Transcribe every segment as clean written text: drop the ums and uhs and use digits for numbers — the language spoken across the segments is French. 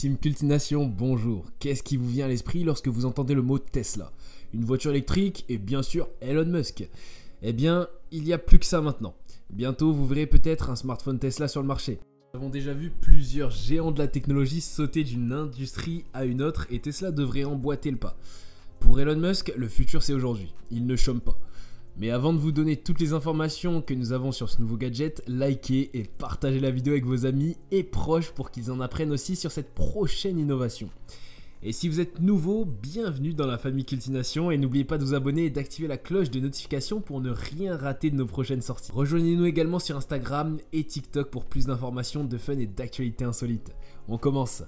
Team Cultination, bonjour. Qu'est-ce qui vous vient à l'esprit lorsque vous entendez le mot Tesla? Une voiture électrique et bien sûr Elon Musk. Eh bien, il n'y a plus que ça maintenant. Bientôt, vous verrez peut-être un smartphone Tesla sur le marché. Nous avons déjà vu plusieurs géants de la technologie sauter d'une industrie à une autre et Tesla devrait emboîter le pas. Pour Elon Musk, le futur c'est aujourd'hui. Il ne chôme pas. Mais avant de vous donner toutes les informations que nous avons sur ce nouveau gadget, likez et partagez la vidéo avec vos amis et proches pour qu'ils en apprennent aussi sur cette prochaine innovation. Et si vous êtes nouveau, bienvenue dans la famille Cultination et n'oubliez pas de vous abonner et d'activer la cloche de notification pour ne rien rater de nos prochaines sorties. Rejoignez-nous également sur Instagram et TikTok pour plus d'informations, de fun et d'actualités insolites. On commence.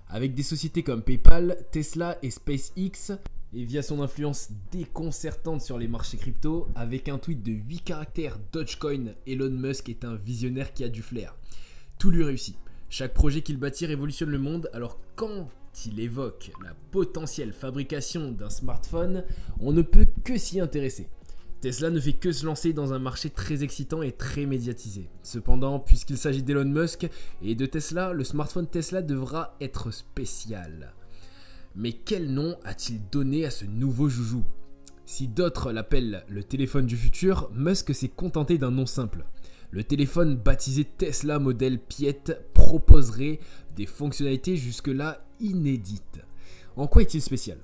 Avec des sociétés comme PayPal, Tesla et SpaceX, et via son influence déconcertante sur les marchés crypto, avec un tweet de 8 caractères Dogecoin, Elon Musk est un visionnaire qui a du flair. Tout lui réussit. Chaque projet qu'il bâtit révolutionne le monde, alors quand il évoque la potentielle fabrication d'un smartphone, on ne peut que s'y intéresser. Tesla ne fait que se lancer dans un marché très excitant et très médiatisé. Cependant, puisqu'il s'agit d'Elon Musk et de Tesla, le smartphone Tesla devra être spécial. Mais quel nom a-t-il donné à ce nouveau joujou? Si d'autres l'appellent le téléphone du futur, Musk s'est contenté d'un nom simple. Le téléphone baptisé Tesla modèle Piet proposerait des fonctionnalités jusque-là inédites. En quoi est-il spécial?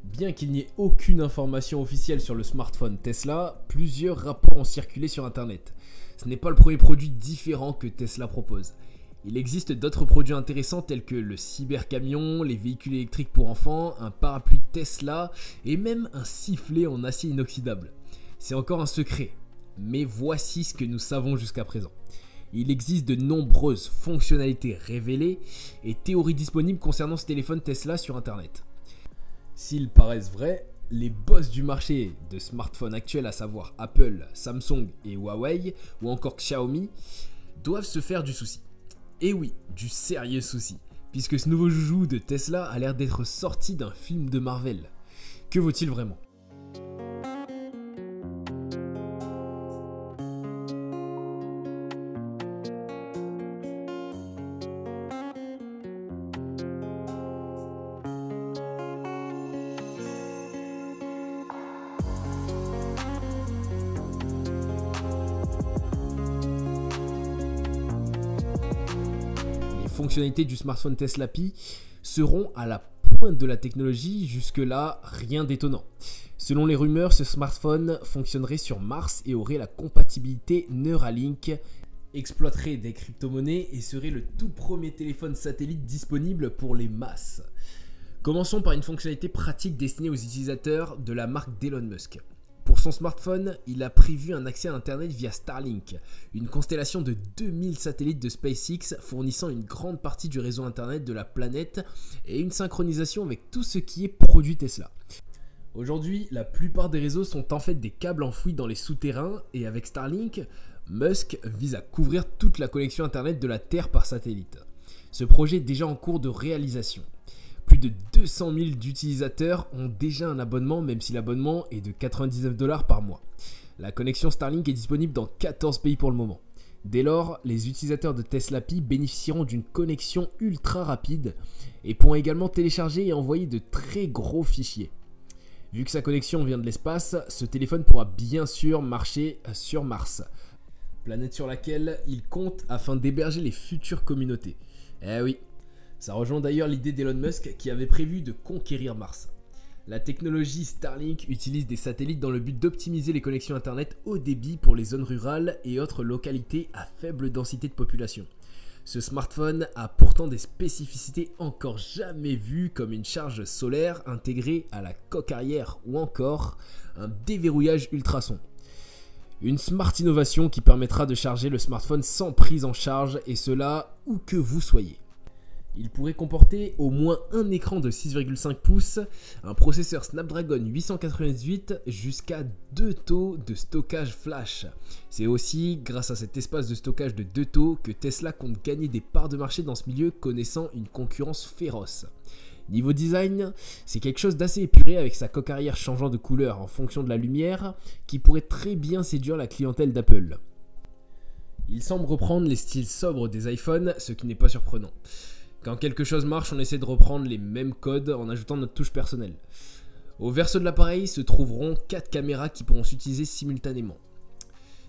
Bien qu'il n'y ait aucune information officielle sur le smartphone Tesla, plusieurs rapports ont circulé sur internet. Ce n'est pas le premier produit différent que Tesla propose. Il existe d'autres produits intéressants tels que le cybercamion, les véhicules électriques pour enfants, un parapluie Tesla et même un sifflet en acier inoxydable. C'est encore un secret, mais voici ce que nous savons jusqu'à présent. Il existe de nombreuses fonctionnalités révélées et théories disponibles concernant ce téléphone Tesla sur internet. S'ils paraissent vrais, les boss du marché de smartphones actuels, à savoir Apple, Samsung et Huawei, ou encore Xiaomi, doivent se faire du souci. Et oui, du sérieux souci, puisque ce nouveau joujou de Tesla a l'air d'être sorti d'un film de Marvel. Que vaut-il vraiment ? Fonctionnalités du smartphone Tesla Pi seront à la pointe de la technologie, jusque-là rien d'étonnant. Selon les rumeurs, ce smartphone fonctionnerait sur Mars et aurait la compatibilité Neuralink, exploiterait des crypto-monnaies et serait le tout premier téléphone satellite disponible pour les masses. Commençons par une fonctionnalité pratique destinée aux utilisateurs de la marque d'Elon Musk. Pour son smartphone, il a prévu un accès à Internet via Starlink, une constellation de 2000 satellites de SpaceX fournissant une grande partie du réseau Internet de la planète et une synchronisation avec tout ce qui est produit Tesla. Aujourd'hui, la plupart des réseaux sont en fait des câbles enfouis dans les souterrains et avec Starlink, Musk vise à couvrir toute la connexion Internet de la Terre par satellite. Ce projet est déjà en cours de réalisation. Plus de 200 000 utilisateurs ont déjà un abonnement, même si l'abonnement est de 99 $ par mois. La connexion Starlink est disponible dans 14 pays pour le moment. Dès lors, les utilisateurs de Tesla Pi bénéficieront d'une connexion ultra rapide et pourront également télécharger et envoyer de très gros fichiers. Vu que sa connexion vient de l'espace, ce téléphone pourra bien sûr marcher sur Mars, planète sur laquelle il compte afin d'héberger les futures communautés. Eh oui. Ça rejoint d'ailleurs l'idée d'Elon Musk qui avait prévu de conquérir Mars. La technologie Starlink utilise des satellites dans le but d'optimiser les connexions Internet haut débit pour les zones rurales et autres localités à faible densité de population. Ce smartphone a pourtant des spécificités encore jamais vues comme une charge solaire intégrée à la coque arrière ou encore un déverrouillage ultrason. Une smart innovation qui permettra de charger le smartphone sans prise en charge et cela où que vous soyez. Il pourrait comporter au moins un écran de 6,5 pouces, un processeur Snapdragon 888 jusqu'à 2 taux de stockage flash. C'est aussi grâce à cet espace de stockage de 2 taux que Tesla compte gagner des parts de marché dans ce milieu connaissant une concurrence féroce. Niveau design, c'est quelque chose d'assez épuré avec sa coque arrière changeant de couleur en fonction de la lumière qui pourrait très bien séduire la clientèle d'Apple. Il semble reprendre les styles sobres des iPhones, ce qui n'est pas surprenant. Quand quelque chose marche, on essaie de reprendre les mêmes codes en ajoutant notre touche personnelle. Au verso de l'appareil se trouveront 4 caméras qui pourront s'utiliser simultanément.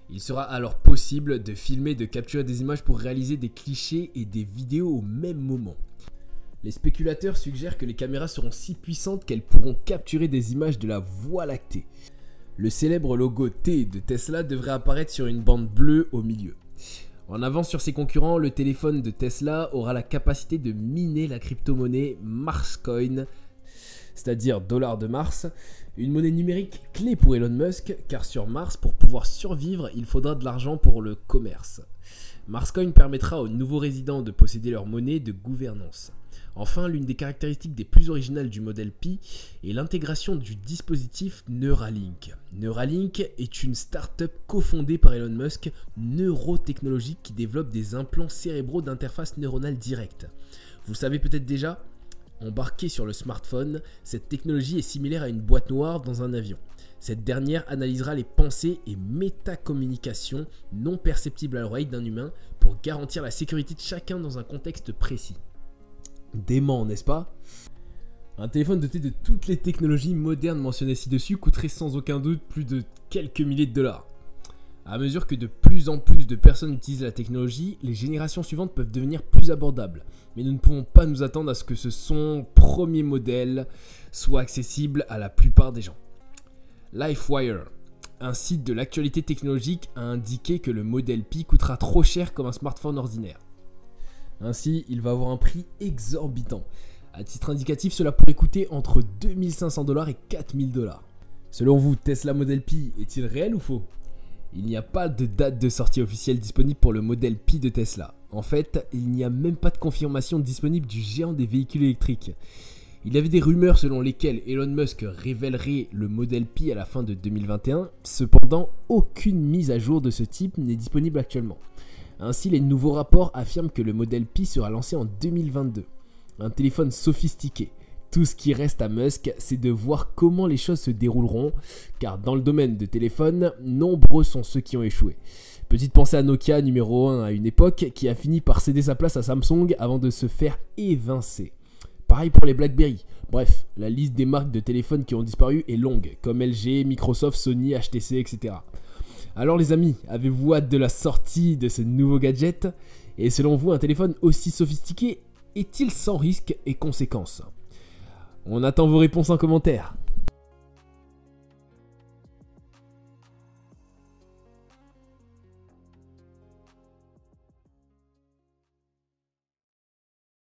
Il sera alors possible de filmer et de capturer des images pour réaliser des clichés et des vidéos au même moment. Les spéculateurs suggèrent que les caméras seront si puissantes qu'elles pourront capturer des images de la Voie lactée. Le célèbre logo T de Tesla devrait apparaître sur une bande bleue au milieu. En avance sur ses concurrents, le téléphone de Tesla aura la capacité de miner la crypto-monnaie Marscoin, c'est-à-dire dollar de Mars, une monnaie numérique clé pour Elon Musk, car sur Mars, pour pouvoir survivre, il faudra de l'argent pour le commerce. Marscoin permettra aux nouveaux résidents de posséder leur monnaie de gouvernance. Enfin, l'une des caractéristiques des plus originales du modèle Pi est l'intégration du dispositif Neuralink. Neuralink est une start-up cofondée par Elon Musk, neurotechnologique qui développe des implants cérébraux d'interface neuronale directe. Vous le savez peut-être déjà, embarquée sur le smartphone, cette technologie est similaire à une boîte noire dans un avion. Cette dernière analysera les pensées et métacommunications non perceptibles à l'oreille d'un humain pour garantir la sécurité de chacun dans un contexte précis. Dément, n'est-ce pas? Un téléphone doté de toutes les technologies modernes mentionnées ci-dessus coûterait sans aucun doute plus de quelques milliers de dollars. À mesure que de plus en plus de personnes utilisent la technologie, les générations suivantes peuvent devenir plus abordables. Mais nous ne pouvons pas nous attendre à ce que son premier modèle soit accessible à la plupart des gens. LifeWire, un site de l'actualité technologique, a indiqué que le modèle Pi coûtera trop cher comme un smartphone ordinaire. Ainsi, il va avoir un prix exorbitant. À titre indicatif, cela pourrait coûter entre 2500 $ et 4000 $. Selon vous, Tesla Model Pi est-il réel ou faux? Il n'y a pas de date de sortie officielle disponible pour le modèle Pi de Tesla. En fait, il n'y a même pas de confirmation disponible du géant des véhicules électriques. Il y avait des rumeurs selon lesquelles Elon Musk révélerait le modèle Pi à la fin de 2021, cependant aucune mise à jour de ce type n'est disponible actuellement. Ainsi, les nouveaux rapports affirment que le modèle Pi sera lancé en 2022. Un téléphone sophistiqué. Tout ce qui reste à Musk, c'est de voir comment les choses se dérouleront, car dans le domaine de téléphone, nombreux sont ceux qui ont échoué. Petite pensée à Nokia numéro 1 à une époque, qui a fini par céder sa place à Samsung avant de se faire évincer. Pareil pour les BlackBerry. Bref, la liste des marques de téléphones qui ont disparu est longue, comme LG, Microsoft, Sony, HTC, etc. Alors les amis, avez-vous hâte de la sortie de ce nouveau gadget? Et selon vous, un téléphone aussi sophistiqué est-il sans risque et conséquences? On attend vos réponses en commentaire.